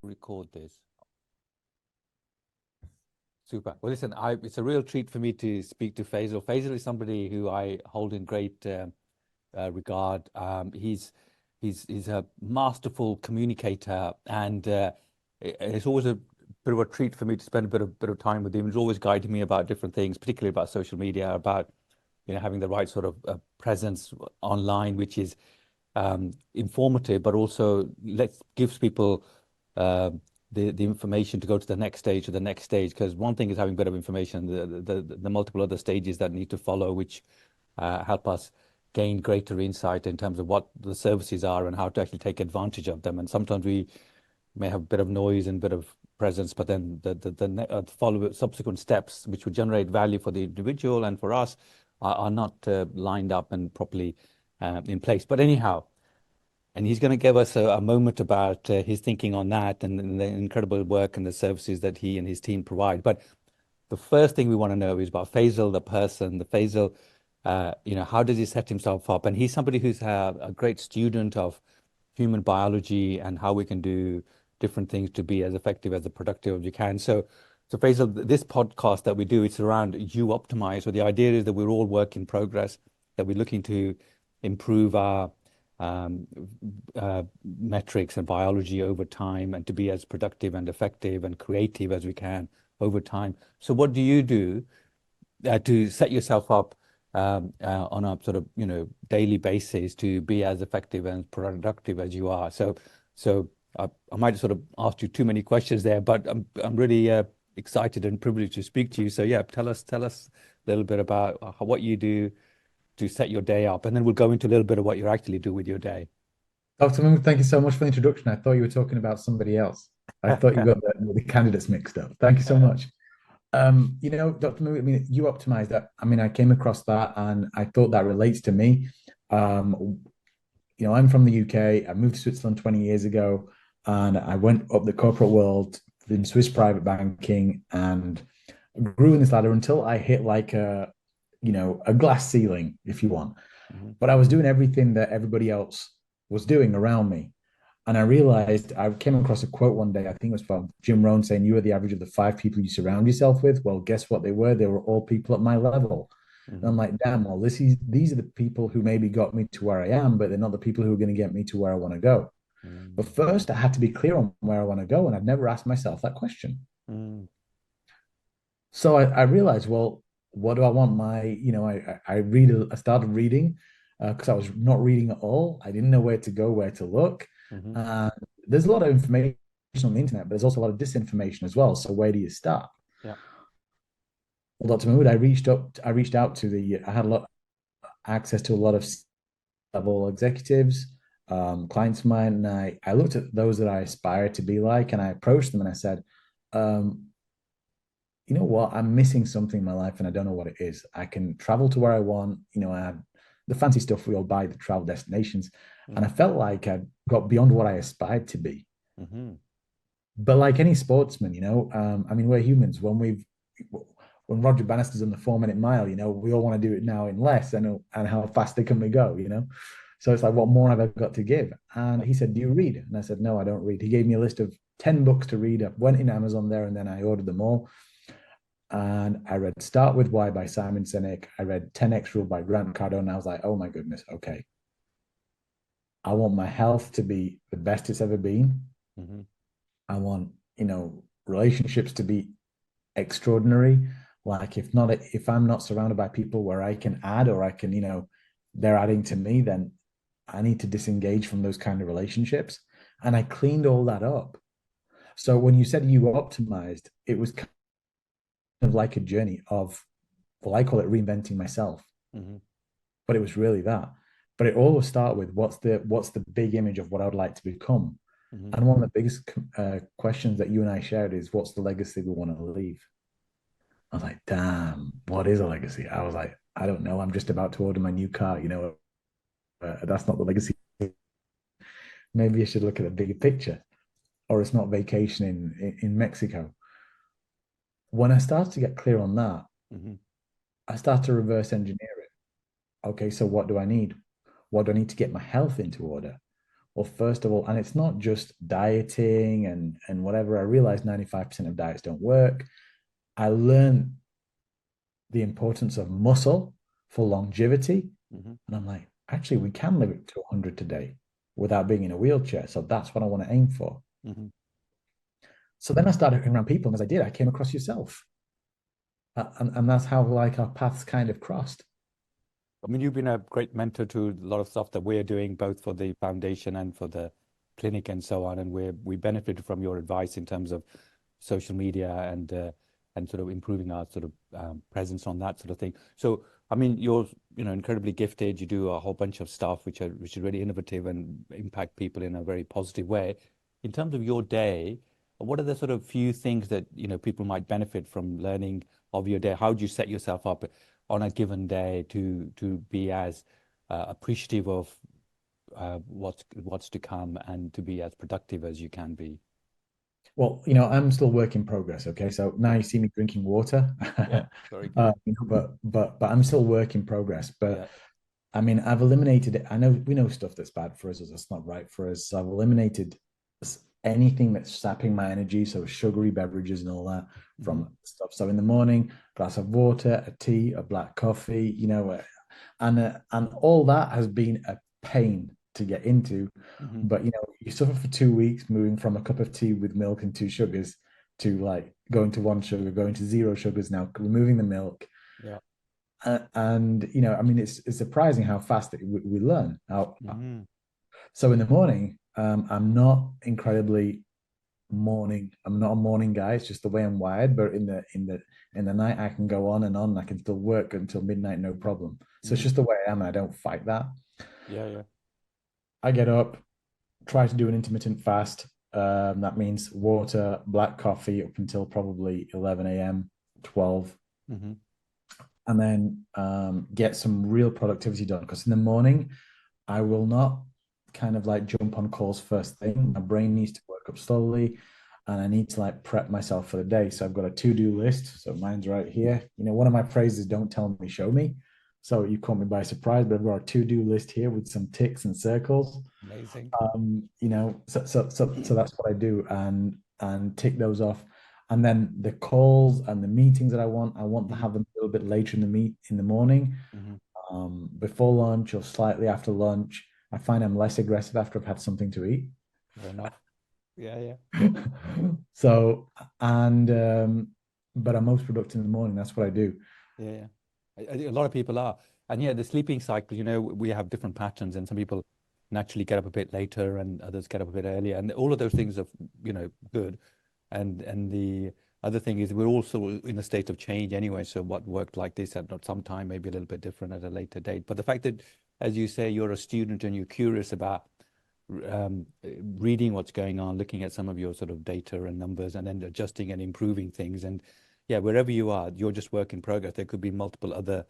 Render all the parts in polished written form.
Record this. Super. Well, listen, it's a real treat for me to speak to Faisal. Faisal is somebody who I hold in great regard. He's a masterful communicator, and it's always a bit of a treat for me to spend a bit of time with him. He's always guiding me about different things, particularly about social media, about having the right sort of presence online, which is informative, but also gives people uh, the information to go to the next stage or the next stage. Because one thing is having a bit of information, the multiple other stages that need to follow, which help us gain greater insight in terms of what the services are and how to actually take advantage of them. And sometimes we may have a bit of noise and a bit of presence, but then the follow subsequent steps, which would generate value for the individual and for us, are not lined up and properly in place. But anyhow, and he's going to give us a moment about his thinking on that and the incredible work and the services that he and his team provide. But the first thing we want to know is about Faisal, the person, the Faisal, how does he set himself up? And he's somebody who's a great student of human biology and how we can do different things to be as effective as productive as you can. So Faisal, this podcast that we do, it's around you optimize. So the idea is that we're all work in progress, that we're looking to improve our um, metrics and biology over time and to be as productive and effective and creative as we can over time. So what do you do to set yourself up on a sort of daily basis to be as effective and productive as you are? So I might have sort of asked you too many questions there, but I'm really excited and privileged to speak to you. So yeah, tell us a little bit about what you do to set your day up, and then we'll go into a little bit of what you actually do with your day. Dr. Mahmood, thank you so much for the introduction. I thought you were talking about somebody else. I thought you got the candidates mixed up. Thank you so much. Dr. Mahmood, I mean, you optimized that. I mean, I came across that and I thought that relates to me. Um, I'm from the UK. I moved to Switzerland 20 years ago and I went up the corporate world in Swiss private banking and grew in this ladder until I hit like a glass ceiling, if you want. Mhm. But I was doing everything that everybody else was doing around me. And I realized I came across a quote one day, I think it was from Jim Rohn saying, "You are the average of the five people you surround yourself with." Well, guess what they were? They were all people at my level. And I'm Mhm. like, damn, well, these are the people who maybe got me to where I am, but they're not the people who are going to get me to where I want to go. But Mhm. first, I had to be clear on where I want to go. And I'd never asked myself that question. Mhm. So I realized, well, what do I want? I started reading because I was not reading at all. I didn't know where to go, where to look. Mhm. And there's a lot of information on the internet, but there's also a lot of disinformation as well. So where do you start? Yeah. Well, Dr. Mahmood, I reached out to I had a lot access to a lot of level executives, clients of mine, and I looked at those that I aspired to be like, and I approached them and I said, um, you know what? I'm missing something in my life and I don't know what it is. I can travel to where I want. I had the fancy stuff we all buy, the travel destinations. And I Mhm. felt like I'd got beyond what I aspired to be. Mhm. But like any sportsman, I mean, we're humans. When Roger Bannister's on the 4 minute mile, we all want to do it now in less and how fast can we go, So it's like, what more have I got to give? And Yeah. he said, "Do you read?" And I said, "No, I don't read." He gave me a list of 10 books to read. I went in Amazon there and then I ordered them all. And I read Start With Why by Simon Sinek. I read 10X Rule by Grant Cardone. And I was like, oh my goodness, okay. I want my health to be the best it's ever been. Mhm. I want, relationships to be extraordinary. Like if I'm not surrounded by people where I can add or I can, they're adding to me, then I need to disengage from those kind of relationships. And I cleaned all that up. So when you said you optimized, it was kind of like a journey of, well, I call it reinventing myself. Mhm. But it was really that. But it always start with what's the big image of what I would like to become. Mhm. And one of the biggest questions that you and I shared is what's the legacy we want to leave? I was like, damn, what is a legacy? I was like, I don't know. I'm just about to order my new car. That's not the legacy. Maybe I should look at the bigger picture, or it's not vacation in Mexico. When I started to get clear on that, Mhm. I started to reverse engineer it. Okay, so what do I need? What do I need to get my health into order? Well, first of all, and it's not just dieting and whatever. I realized 95% of diets don't work. I learned the importance of muscle for longevity. Hmm. And I'm like, actually, we can live it to 100 today without being in a wheelchair. So that's what I want to aim for. Hmm. So then I started hooking around people. And as I did, I came across yourself. And that's how like our paths kind of crossed. I mean, you've been a great mentor to a lot of stuff that we're doing, both for the foundation and for the clinic and so on. And we benefited from your advice in terms of social media and sort of improving our sort of presence on that sort of thing. So, I mean, you're incredibly gifted. You do a whole bunch of stuff which is really innovative and impact people in a very positive way. In terms of your day, what are the sort of few things that people might benefit from learning of your day? How do you set yourself up on a given day to be as appreciative of what's to come and to be as productive as you can be? Well, I'm still work in progress. Okay, so now Yeah, you see me drinking water, yeah, very good. but I'm still work in progress. But Yeah. I mean, I've eliminated it. I know we know stuff that's bad for us or that's not right for us. So I've eliminated anything that's sapping my energy. So sugary beverages and all that Hmm. from stuff. So in the morning, glass of water, a tea, a black coffee, and all that has been a pain to get into. Hmm. But you suffer for 2 weeks moving from a cup of tea with milk and two sugars to like going to one sugar, going to zero sugars now, removing the milk Yeah. and I mean, it's surprising how fast we learn. Hmm. So in the morning, I'm not incredibly morning. I'm not a morning guy. It's just the way I'm wired. But in the night, I can go on and on. I can still work until midnight, no problem. So it's Hmm. just the way I am, and I don't fight that. Yeah, yeah. I get up, try to do an intermittent fast. That means water, black coffee up until probably 11 a.m., 12, Hmm. and then get some real productivity done. Because in the morning, I will not kind of like jump on calls first thing. My brain needs to work up slowly and I need to like prep myself for the day. So I've got a to-do list. So mine's right here. One of my phrases, don't tell me, show me. So you caught me by surprise, but I've got a to-do list here with some ticks and circles. Amazing. So that's what I do and tick those off. And then the calls and the meetings that I want to Hmm. have them a little bit later in the morning, Hmm. before lunch or slightly after lunch. I find I'm less aggressive after I've had something to eat. Fair enough. Yeah, yeah. So, and but I'm most productive in the morning. That's what I do. Yeah, yeah. I think a lot of people are. And yeah, the sleeping cycle, we have different patterns, and some people naturally get up a bit later and others get up a bit earlier. And all of those things are, good. And the other thing is we're also in a state of change anyway. So what worked like this at some time may be a little bit different at a later date. But the fact that, as you say, you're a student and you're curious about reading what's going on, looking at some of your sort of data and numbers, and then adjusting and improving things. And yeah, wherever you are, you're just work in progress. There could be multiple other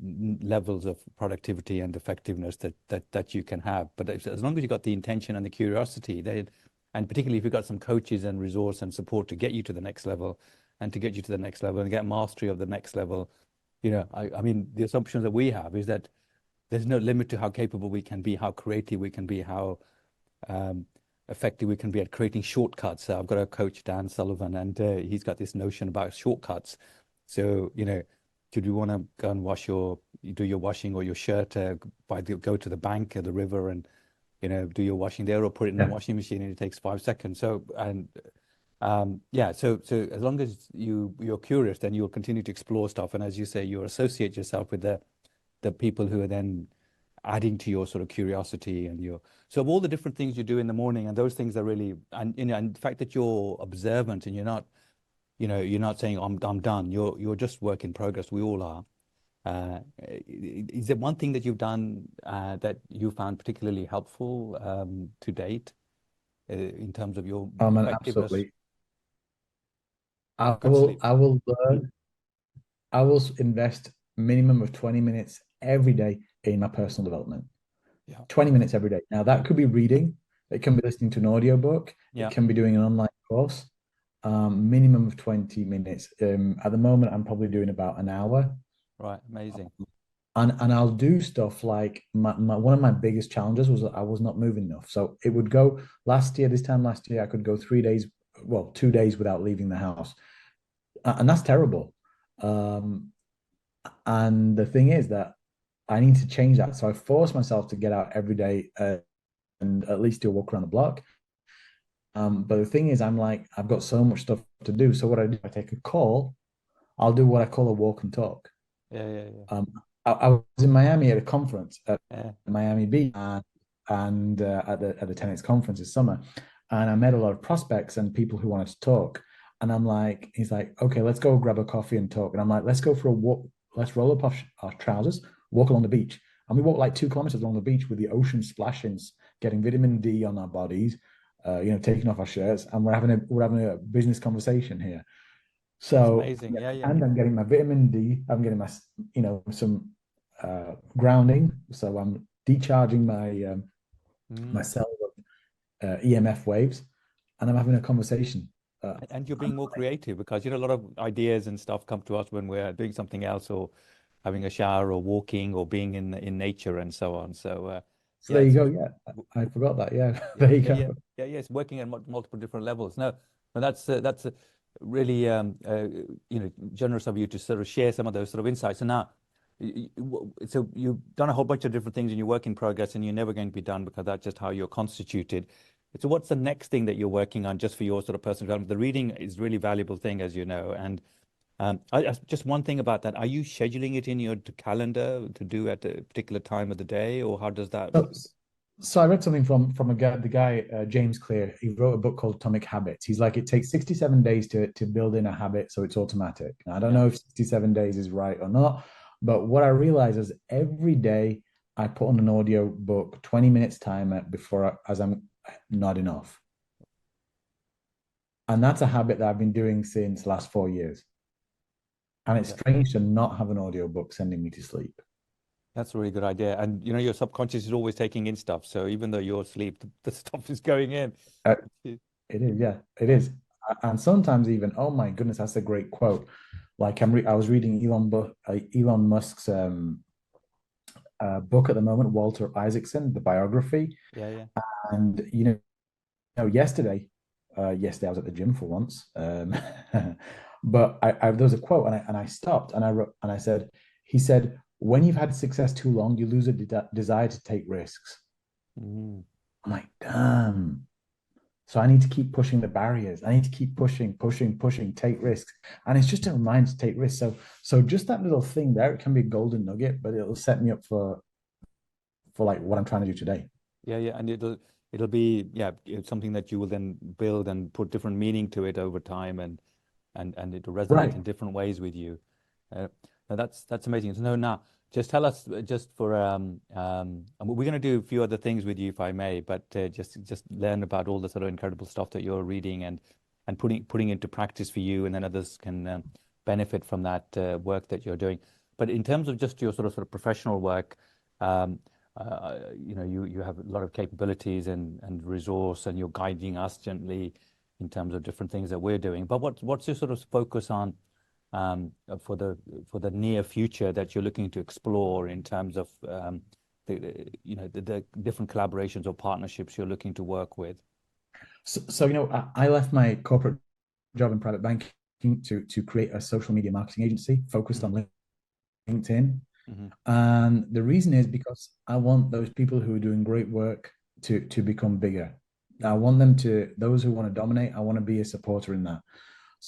levels of productivity and effectiveness that you can have. But as long as you've got the intention and the curiosity, and particularly if you've got some coaches and resource and support to get you to the next level, and to get you to the next level and get mastery of the next level, I mean, the assumptions that we have is that there's no limit to how capable we can be, how creative we can be, how um, effective we can be at creating shortcuts. I've got a coach, Dan Sullivan, and he's got this notion about shortcuts. So, should you want to go and you do your washing or your shirt, go to the bank or the river and, do your washing there or put it in the Yeah. washing machine and it takes 5 seconds. So, and yeah, so as long as you're curious, then you'll continue to explore stuff. And as you say, you associate yourself with the people who are then adding to your sort of curiosity and your so of all the different things you do in the morning and those things are really and the fact that you're observant and you're not saying I'm done, you're just work in progress. We all are. Is there one thing that you've done that you found particularly helpful to date in terms of your And effectiveness? absolutely. I Good will sleep. I will learn. I will invest minimum of 20 minutes every day in my personal development. Yeah, 20 minutes every day. Now that could be reading, it can be listening to an audiobook, it yeah, can be doing an online course. Minimum of 20 minutes. At the moment, I'm probably doing about an hour. right, amazing. and I'll do stuff like one of my biggest challenges was that I was not moving enough. So it would go last year, this time last year, I could go 3 days, well, 2 days without leaving the house. And that's terrible. Um, and the thing is that I need to change that. So I force myself to get out every day and at least do a walk around the block. But the thing is, I'm like, I've got so much stuff to do. So what I do, I take a call. I'll do what I call a walk and talk. Yeah, yeah, yeah. Um, I was in Miami at a conference at Yeah. Miami Beach and at the tennis conference this summer, and I met a lot of prospects and people who wanted to talk. And I'm like, he's like, okay, let's go grab a coffee and talk. And I'm like, let's go for a walk. Let's roll up our trousers, walk along the beach, and we walk like 2 kilometers along the beach with the ocean splashing, getting vitamin D on our bodies, taking off our shirts, and we're having a business conversation here. That's So, amazing. yeah, Yeah, yeah. and I'm getting my vitamin D. I'm getting my, some grounding. So I'm decharging my Mm. cells of EMF waves, and I'm having a conversation. And you're I'm being more like, creative because, a lot of ideas and stuff come to us when we're doing something else or having a shower or walking or being in nature and so on. So, so yeah, there you it's go. Yeah, I forgot that. Yeah, yeah, there you yeah, yeah, go. yeah, yeah. It's working at multiple different levels. No, but that's really generous of you to sort of share some of those sort of insights. And now, so you've done a whole bunch of different things in your work in progress, and you're never going to be done because that's just how you're constituted. So, what's the next thing that you're working on just for your sort of personal development? The reading is a really valuable thing, as you know. And just one thing about that: are you scheduling it in your calendar to do at a particular time of the day, or how does that? So, so I read something from a guy, the guy James Clear. He wrote a book called Atomic Habits. He's like, it takes 67 days to build in a habit, so it's automatic. Now, I don't Yeah. know if 67 days is right or not, but what I realize is every day I put on an audio book, 20 minutes timer as I'm nodding off, and that's a habit that I've been doing since last 4 years. And it's strange to not have an audio book sending me to sleep. That's a really good idea. And your subconscious is always taking in stuff. So even though you're asleep, the stuff is going in. Uh, Yeah. It is, yeah, it Yeah. is. And sometimes even, oh my goodness, that's a great quote. Like I was reading Elon Musk's book at the moment, Walter Isaacson, the biography, Yeah. Yeah. and yesterday I was at the gym for once, but there was a quote, and I stopped and I wrote and I said, he said, when you've had success too long, you lose a desire to take risks. Mm. I'm like, damn. So I need to keep pushing the barriers. I need to keep pushing, pushing, pushing, take risks. And it's just a reminder to take risks. So just that little thing there, it can be a golden nugget, but it'll set me up for like what I'm trying to do today. Yeah. Yeah. And it'll be, yeah, it's something that you will then build and put different meaning to it over time, and it'll resonate Right. in different ways with you. Uh, Now that's amazing. So now just tell us just for and we're going to do a few other things with you if I may, but just learn about all the sort of incredible stuff that you're reading and putting into practice for you, and then others can benefit from that work that you're doing. But in terms of just your sort of professional work, um, you have a lot of capabilities and resource, and you're guiding us gently in terms of different things that we're doing. But what's your sort of focus on? For the near future that you're looking to explore in terms of the different collaborations or partnerships you're looking to work with? So I left my corporate job in private banking to create a social media marketing agency focused Hmm. on LinkedIn. Hmm. And the reason is because I want those people who are doing great work to become bigger. I Hmm. want them those who want to dominate, I want to be a supporter in that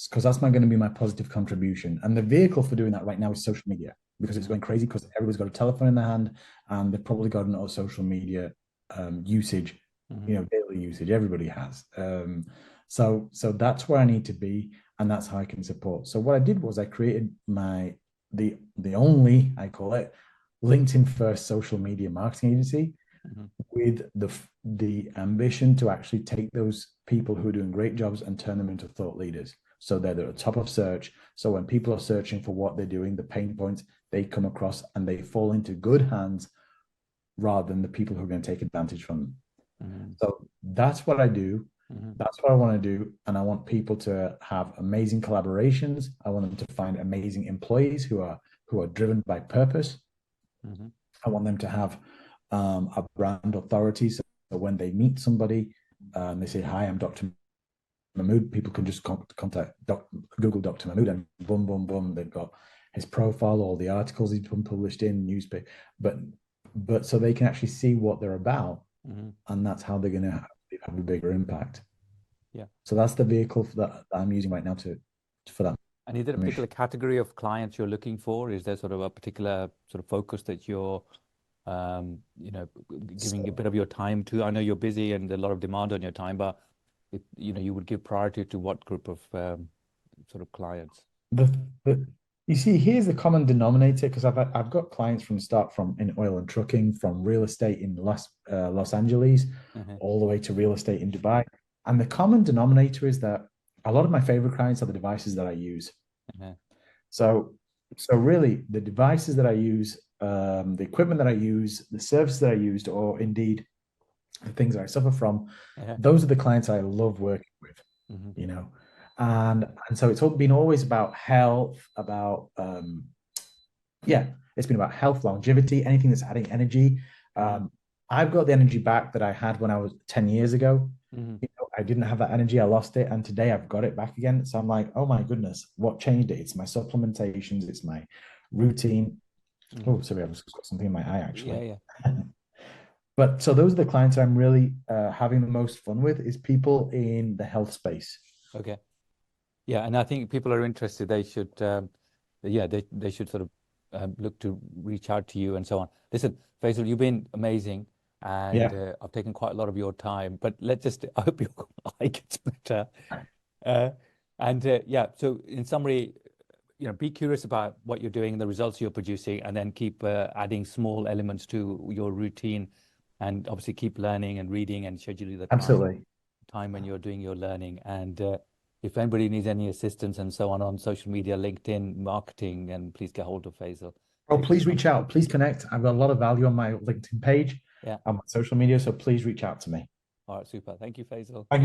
because that's going to be my positive contribution. And the vehicle for doing that right now is social media because it's Hmm. going crazy because everybody's got a telephone in their hand and they've probably got an social media usage, Hmm. daily usage. Everybody has. So that's where I need to be, and that's how I can support. So what I did was I created the only, I call it, LinkedIn first social media marketing agency Hmm. with the ambition to actually take those people who are doing great jobs and turn them into thought leaders. So they're at the top of search. So when people are searching for what they're doing, the pain points they come across, and they fall into good hands rather than the people who are going to take advantage from them. Hmm. So that's what I do. Hmm. That's what I want to do. And I want people to have amazing collaborations. I want them to find amazing employees who are driven by purpose. Hmm. I want them to have a brand authority. So when they meet somebody, they say, "Hi, I'm Dr. Mahmood." People can just contact Google Dr. Mahmood, and boom, boom, boom, they've got his profile, all the articles he's been published in newspaper. But so they can actually see what they're about, Hmm. and that's how they're going to have a bigger impact. Yeah. So that's the vehicle that I'm using right now to for that And is there a mission. particular category of clients you're looking for? Is there sort of a particular sort of focus that you're, you know, giving a So bit of your time to? I know you're busy and a lot of demand on your time, but you know, you would give priority to what group of sort of clients? the, the you see, here's the common denominator, because I've got clients from start from in oil and trucking, from real estate in Los Angeles, Uh-huh, all the way to real estate in Dubai. And the common denominator is that a lot of my favorite clients are the devices that I use. uh-huh, So so really the devices that I use, the equipment that I use, the services that I used, or indeed the things that I suffer from, uh-huh. those are the clients I love working with, Hmm. you know. And so it's all been always about health, about yeah, it's been about health, longevity, anything that's adding energy. Hmm. Um, I've got the energy back that I had when I was 10 years ago. Hmm. You know, I didn't have that energy, I lost it, and today I've got it back again. So I'm like, oh my goodness, what changed it? It's my supplementations, it's my routine. Hmm. Oh, sorry, I've just got something in my eye Yeah, actually. yeah. But so those are the clients I'm really having the most fun with, is people in the health space. Okay. Yeah, and I think people are interested. They should, yeah, they should sort of look to reach out to you and so on. Listen, Faisal, you've been amazing, and Yeah, I've taken quite a lot of your time. But let's just, I hope your eye gets better. Uh, and yeah, so in summary, you know, be curious about what you're doing, the results you're producing, and then keep adding small elements to your routine, and obviously keep learning and reading and scheduling the absolutely. time when you're doing your learning. And if anybody needs any assistance and so on social media, LinkedIn, marketing, and please get hold of Faisal. Oh, Thank you please so reach much. out. Please connect. I've got a lot of value on my LinkedIn page Yeah. and my social media, so please reach out to me. All right, super. Thank you, Faisal. Thank you